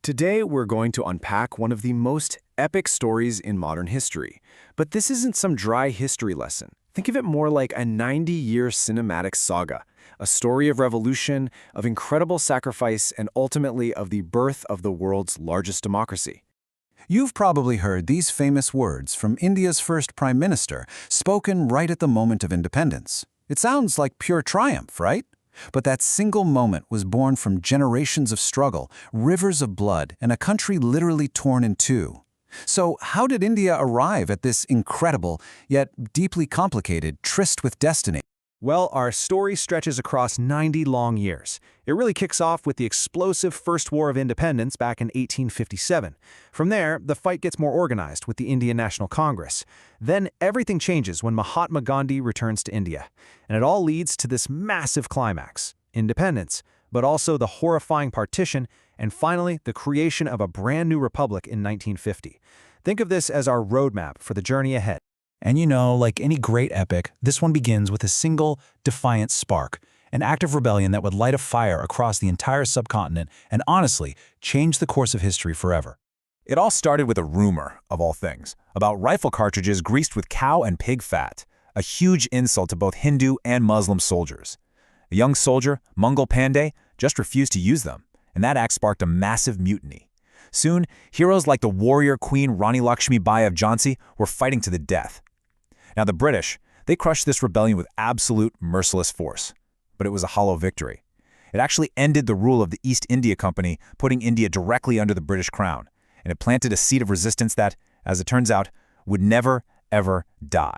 Today, we're going to unpack one of the most epic stories in modern history. But this isn't some dry history lesson. Think of it more like a 90-year cinematic saga, a story of revolution, of incredible sacrifice, and ultimately of the birth of the world's largest democracy. You've probably heard these famous words from India's first Prime Minister, spoken right at the moment of independence. It sounds like pure triumph, right? But that single moment was born from generations of struggle, rivers of blood, and a country literally torn in two. So how did India arrive at this incredible, yet deeply complicated, tryst with destiny? Well, our story stretches across 90 long years. It really kicks off with the explosive First War of Independence back in 1857. From there, the fight gets more organized with the Indian National Congress. Then everything changes when Mahatma Gandhi returns to India. And it all leads to this massive climax: independence, but also the horrifying partition, and finally, the creation of a brand new republic in 1950. Think of this as our roadmap for the journey ahead. And like any great epic, this one begins with a single, defiant spark, an act of rebellion that would light a fire across the entire subcontinent and honestly change the course of history forever. It all started with a rumor, of all things, about rifle cartridges greased with cow and pig fat, a huge insult to both Hindu and Muslim soldiers. A young soldier, Mangal Pandey, just refused to use them, and that act sparked a massive mutiny. Soon, heroes like the warrior queen Rani Lakshmi Bai of Jhansi were fighting to the death. Now the British, they crushed this rebellion with absolute merciless force. But it was a hollow victory. It actually ended the rule of the East India Company, putting India directly under the British crown, and it planted a seed of resistance that, as it turns out, would never, ever die.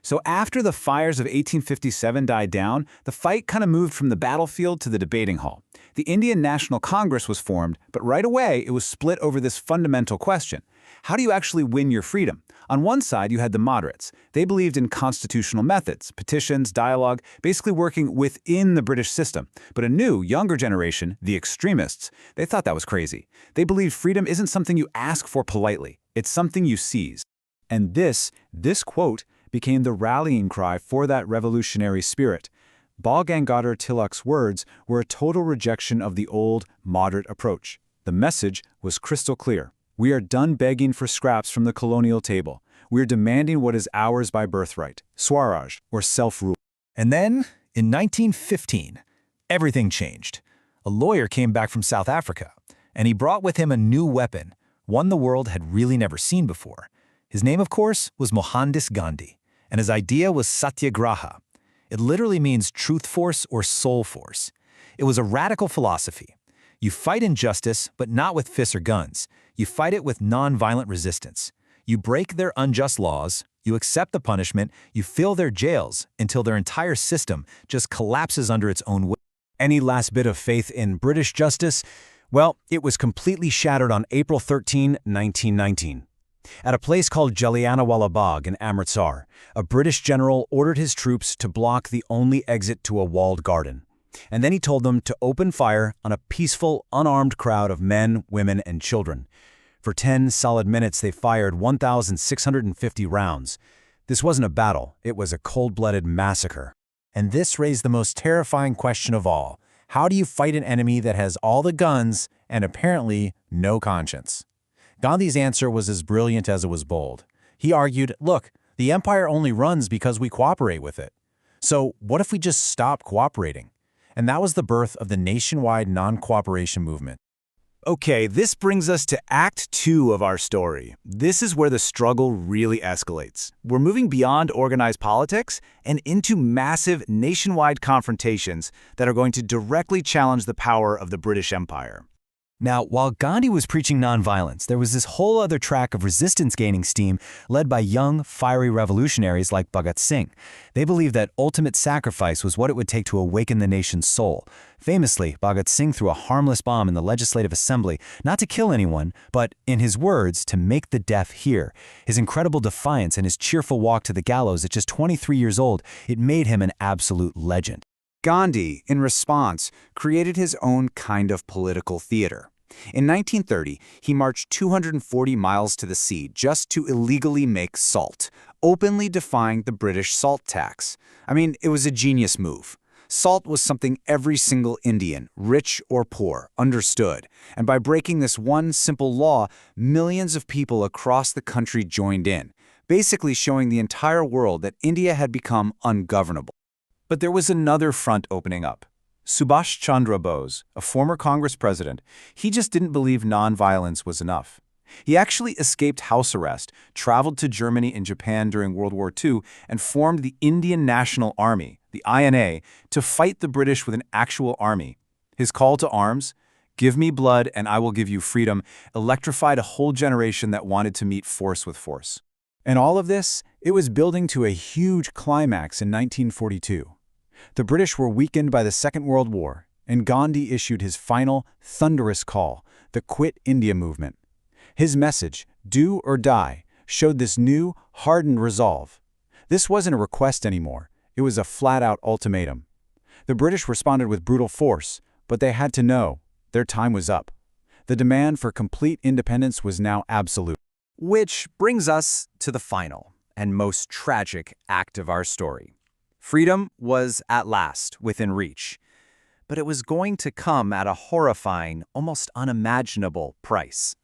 So after the fires of 1857 died down, the fight kind of moved from the battlefield to the debating hall. The Indian National Congress was formed, but right away it was split over this fundamental question. How do you actually win your freedom? On one side, you had the moderates. They believed in constitutional methods, petitions, dialogue, basically working within the British system. But a new, younger generation, the extremists, they thought that was crazy. They believed freedom isn't something you ask for politely. It's something you seize. And this quote became the rallying cry for that revolutionary spirit. Bal Gangadhar Tilak's words were a total rejection of the old, moderate approach. The message was crystal clear. We are done begging for scraps from the colonial table. We are demanding what is ours by birthright, Swaraj, or self-rule. And then, in 1915, everything changed. A lawyer came back from South Africa, and he brought with him a new weapon, one the world had really never seen before. His name, of course, was Mohandas Gandhi, and his idea was Satyagraha. It literally means truth force or soul force. It was a radical philosophy. You fight injustice, but not with fists or guns. You fight it with non-violent resistance. You break their unjust laws, you accept the punishment, you fill their jails until their entire system just collapses under its own weight. Any last bit of faith in British justice? Well, it was completely shattered on April 13, 1919. At a place called Jallianwala Bagh in Amritsar, a British general ordered his troops to block the only exit to a walled garden. And then he told them to open fire on a peaceful, unarmed crowd of men, women, and children. For 10 solid minutes, they fired 1,650 rounds. This wasn't a battle, it was a cold-blooded massacre. And this raised the most terrifying question of all. How do you fight an enemy that has all the guns and apparently no conscience? Gandhi's answer was as brilliant as it was bold. He argued, look, the empire only runs because we cooperate with it. So what if we just stop cooperating? And that was the birth of the nationwide non-cooperation movement. Okay, this brings us to Act 2 of our story. This is where the struggle really escalates. We're moving beyond organized politics and into massive nationwide confrontations that are going to directly challenge the power of the British Empire. Now, while Gandhi was preaching nonviolence, there was this whole other track of resistance gaining steam led by young, fiery revolutionaries like Bhagat Singh. They believed that ultimate sacrifice was what it would take to awaken the nation's soul. Famously, Bhagat Singh threw a harmless bomb in the Legislative Assembly, not to kill anyone, but, in his words, to make the deaf hear. His incredible defiance and his cheerful walk to the gallows at just 23 years old, it made him an absolute legend. Gandhi, in response, created his own kind of political theater. In 1930, he marched 240 miles to the sea just to illegally make salt, openly defying the British salt tax. I mean, it was a genius move. Salt was something every single Indian, rich or poor, understood, and by breaking this one simple law, millions of people across the country joined in, basically showing the entire world that India had become ungovernable. But there was another front opening up. Subhash Chandra Bose, a former Congress president, he just didn't believe nonviolence was enough. He actually escaped house arrest, traveled to Germany and Japan during World War II, and formed the Indian National Army, the INA, to fight the British with an actual army. His call to arms, "Give me blood and I will give you freedom," electrified a whole generation that wanted to meet force with force. And all of this, it was building to a huge climax in 1942. The British were weakened by the Second World War, and Gandhi issued his final, thunderous call, the Quit India movement. His message, "Do or die," showed this new, hardened resolve. This wasn't a request anymore. It was a flat-out ultimatum. The British responded with brutal force, but they had to know their time was up. The demand for complete independence was now absolute. Which brings us to the final and most tragic act of our story. Freedom was at last within reach, but it was going to come at a horrifying, almost unimaginable price.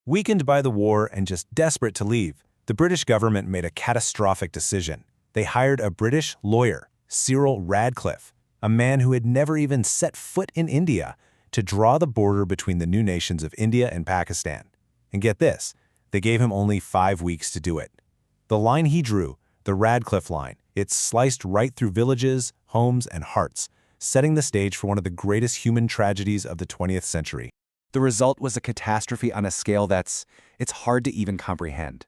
Weakened by the war and just desperate to leave, the British government made a catastrophic decision. They hired a British lawyer, Cyril Radcliffe, a man who had never even set foot in India, to draw the border between the new nations of India and Pakistan. And get this, they gave him only 5 weeks to do it. The line he drew, the Radcliffe line, it sliced right through villages, homes, and hearts, setting the stage for one of the greatest human tragedies of the 20th century. The result was a catastrophe on a scale it's hard to even comprehend.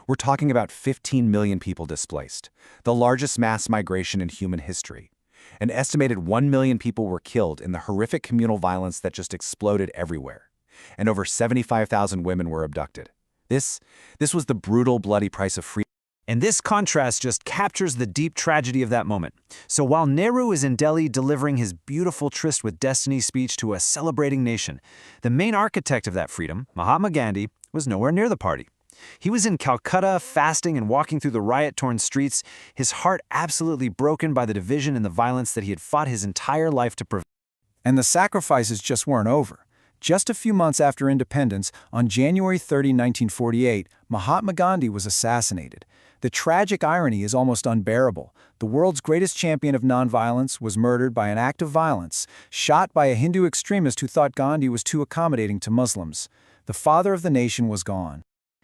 We're talking about 15 million people displaced, the largest mass migration in human history. An estimated 1 million people were killed in the horrific communal violence that just exploded everywhere, and over 75,000 women were abducted. This was the brutal, bloody price of freedom. And this contrast just captures the deep tragedy of that moment. So while Nehru is in Delhi delivering his beautiful Tryst with Destiny speech to a celebrating nation, the main architect of that freedom, Mahatma Gandhi, was nowhere near the party. He was in Calcutta, fasting and walking through the riot-torn streets, his heart absolutely broken by the division and the violence that he had fought his entire life to prevent. And the sacrifices just weren't over. Just a few months after independence, on January 30, 1948, Mahatma Gandhi was assassinated. The tragic irony is almost unbearable. The world's greatest champion of nonviolence was murdered by an act of violence, shot by a Hindu extremist who thought Gandhi was too accommodating to Muslims. The father of the nation was gone.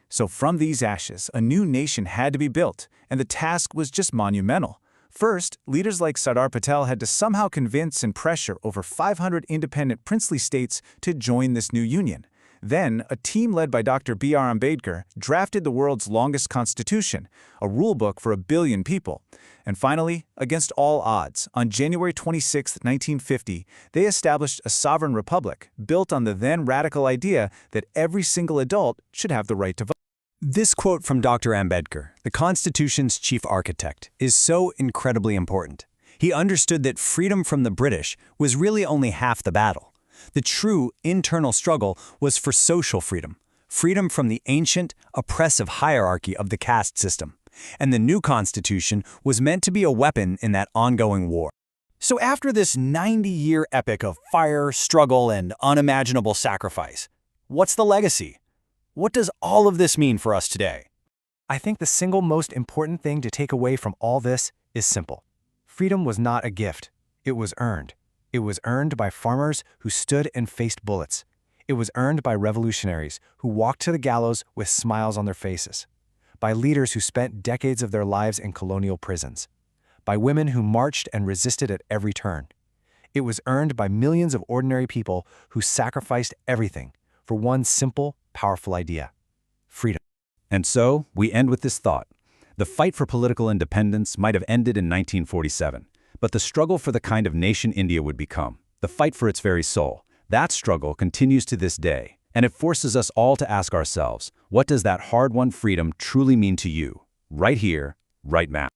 So from these ashes, a new nation had to be built, and the task was just monumental. First, leaders like Sardar Patel had to somehow convince and pressure over 500 independent princely states to join this new union. Then, a team led by Dr. B.R. Ambedkar drafted the world's longest constitution, a rulebook for 1 billion people. And finally, against all odds, on January 26, 1950, they established a sovereign republic built on the then radical idea that every single adult should have the right to vote. This quote from Dr. Ambedkar, the Constitution's chief architect, is so incredibly important. He understood that freedom from the British was really only half the battle. The true internal struggle was for social freedom, freedom from the ancient, oppressive hierarchy of the caste system. And the new Constitution was meant to be a weapon in that ongoing war. So after this 90-year epic of fire, struggle, and unimaginable sacrifice, what's the legacy? What does all of this mean for us today? I think the single most important thing to take away from all this is simple. Freedom was not a gift. It was earned. It was earned by farmers who stood and faced bullets. It was earned by revolutionaries who walked to the gallows with smiles on their faces. By leaders who spent decades of their lives in colonial prisons. By women who marched and resisted at every turn. It was earned by millions of ordinary people who sacrificed everything for one simple, powerful idea: freedom. And so, we end with this thought. The fight for political independence might have ended in 1947, but the struggle for the kind of nation India would become, the fight for its very soul, that struggle continues to this day, and it forces us all to ask ourselves, what does that hard-won freedom truly mean to you, right here, right now?